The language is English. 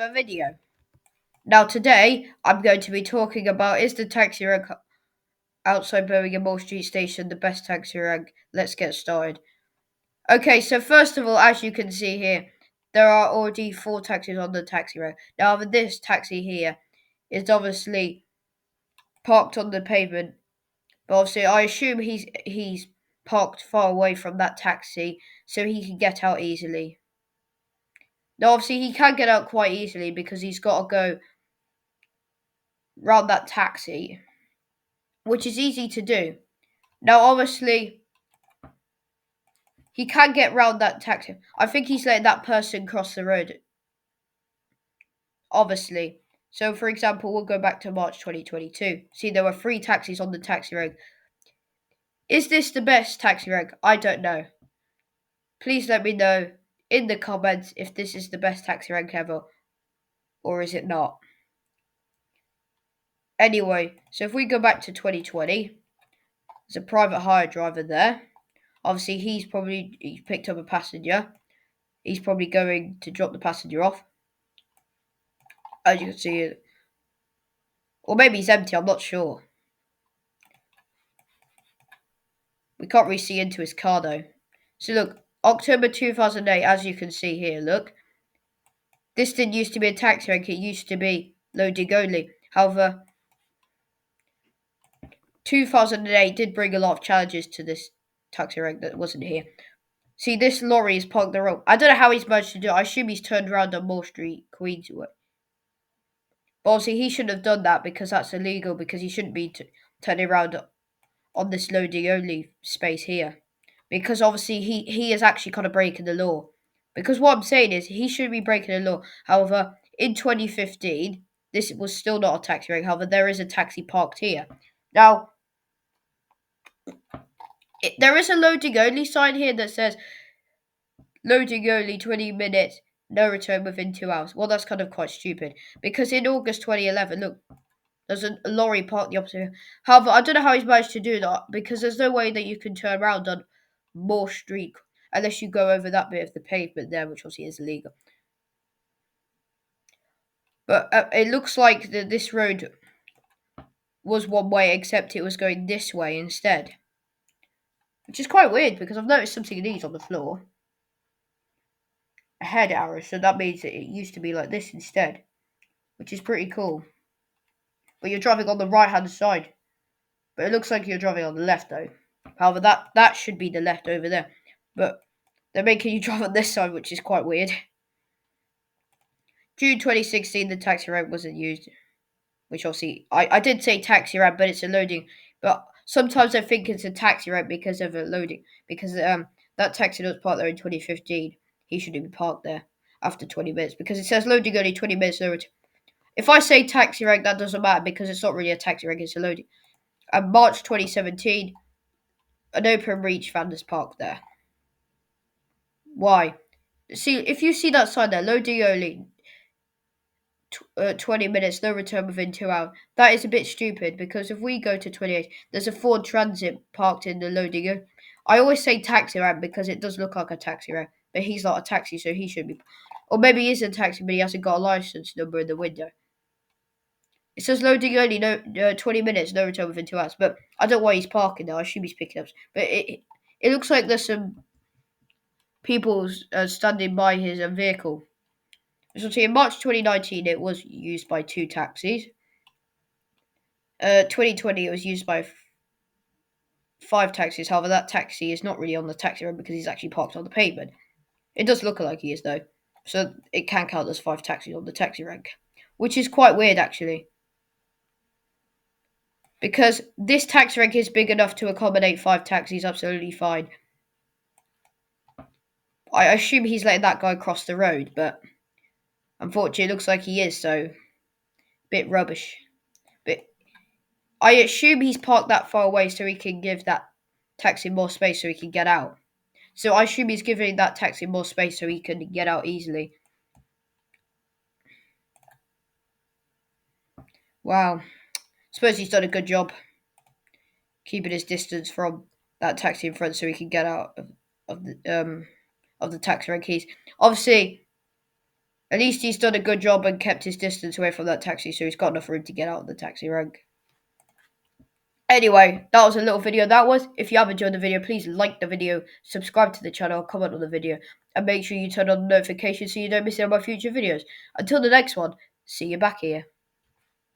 another video. Now today, I'm going to be talking about is the taxi rank outside Birmingham Moor Street Station the best taxi rank? Let's get started. Okay, so first of all, as you can see here, there are already 4 taxis on the taxi rank. Now this taxi here is obviously parked on the pavement, but obviously I assume he's parked far away from that taxi so he can get out easily. Now obviously he can get out quite easily because he's got to go round that taxi, which is easy to do. Now, obviously, he can get round that taxi. I think he's letting that person cross the road, obviously. So, for example, we'll go back to March 2022. See, there were 3 taxis on the taxi rank. Is this the best taxi rank? I don't know. Please let me know in the comments if this is the best taxi rank ever, or is it not? Anyway, so if we go back to 2020, there's a private hire driver there. Obviously, he's picked up a passenger. He's probably going to drop the passenger off. As you can see, or maybe he's empty, I'm not sure. We can't really see into his car though. So look, October 2008, as you can see here, look. This didn't used to be a taxi rank, it used to be loading only. However, 2008 did bring a lot of challenges to this taxi rank that wasn't here. See, this lorry is parked the wrong. I don't know how he's managed to do it. I assume he's turned around on Moor Street, Queensway. But obviously, he shouldn't have done that because that's illegal, because he shouldn't be turning around on this loading only space here. Because obviously, he is actually kind of breaking the law. Because what I'm saying is, he should be breaking the law. However, in 2015, this was still not a taxi rank. However, there is a taxi parked here. Now, there is a loading only sign here that says loading only 20 minutes, no return within 2 hours. Well, that's kind of quite stupid. Because in August 2011, look, there's a lorry parked the opposite. However, I don't know how he's managed to do that because there's no way that you can turn around on Moor Street unless you go over that bit of the pavement there, which obviously is illegal. But it looks like this road was one way, except it was going this way instead. Which is quite weird because I've noticed something of these on the floor. A head arrow, so that means that it used to be like this instead. Which is pretty cool. But you're driving on the right hand side. But it looks like you're driving on the left though. However, that should be the left over there. But they're making you drive on this side, which is quite weird. June 2016, the taxi rank wasn't used. Which obviously, I did say taxi rank, but it's a loading. But sometimes I think it's a taxi rank because of a loading. Because that taxi that was parked there in 2015, he shouldn't be parked there after 20 minutes. Because it says loading only 20 minutes. If I say taxi rank, that doesn't matter because it's not really a taxi rank, it's a loading. And March 2017, an open reach van is parked there. Why? See, if you see that sign there, loading only, 20 minutes, no return within 2 hours. That is a bit stupid because if we go to 28, there's a Ford Transit parked in the loading. I always say taxi rank because it does look like a taxi rank, but he's not a taxi, so he should be. Or maybe he is a taxi, but he hasn't got a license number in the window. It says loading only, 20 minutes, no return within 2 hours. But I don't know why he's parking there. I assume he's picking up. But it looks like there's some people standing by his vehicle. So see, in March 2019, it was used by 2 taxis. 2020, it was used by 5 taxis. However, that taxi is not really on the taxi road because he's actually parked on the pavement. It does look like he is, though. So it can count as 5 taxis on the taxi rank. Which is quite weird, actually. Because this taxi rank is big enough to accommodate 5 taxis, absolutely fine. I assume he's letting that guy cross the road, but unfortunately it looks like he is, so bit rubbish. But I assume he's parked that far away so he can give that taxi more space so he can get out. So I assume he's giving that taxi more space so he can get out easily. Wow. Suppose he's done a good job keeping his distance from that taxi in front so he can get out of the taxi rank keys. Obviously, At least he's done a good job and kept his distance away from that taxi, so he's got enough room to get out of the taxi rank. Anyway, that was a little video that was. If you have enjoyed the video, please like the video, subscribe to the channel, comment on the video, and make sure you turn on the notifications so you don't miss any of my future videos. Until the next one, see you back here.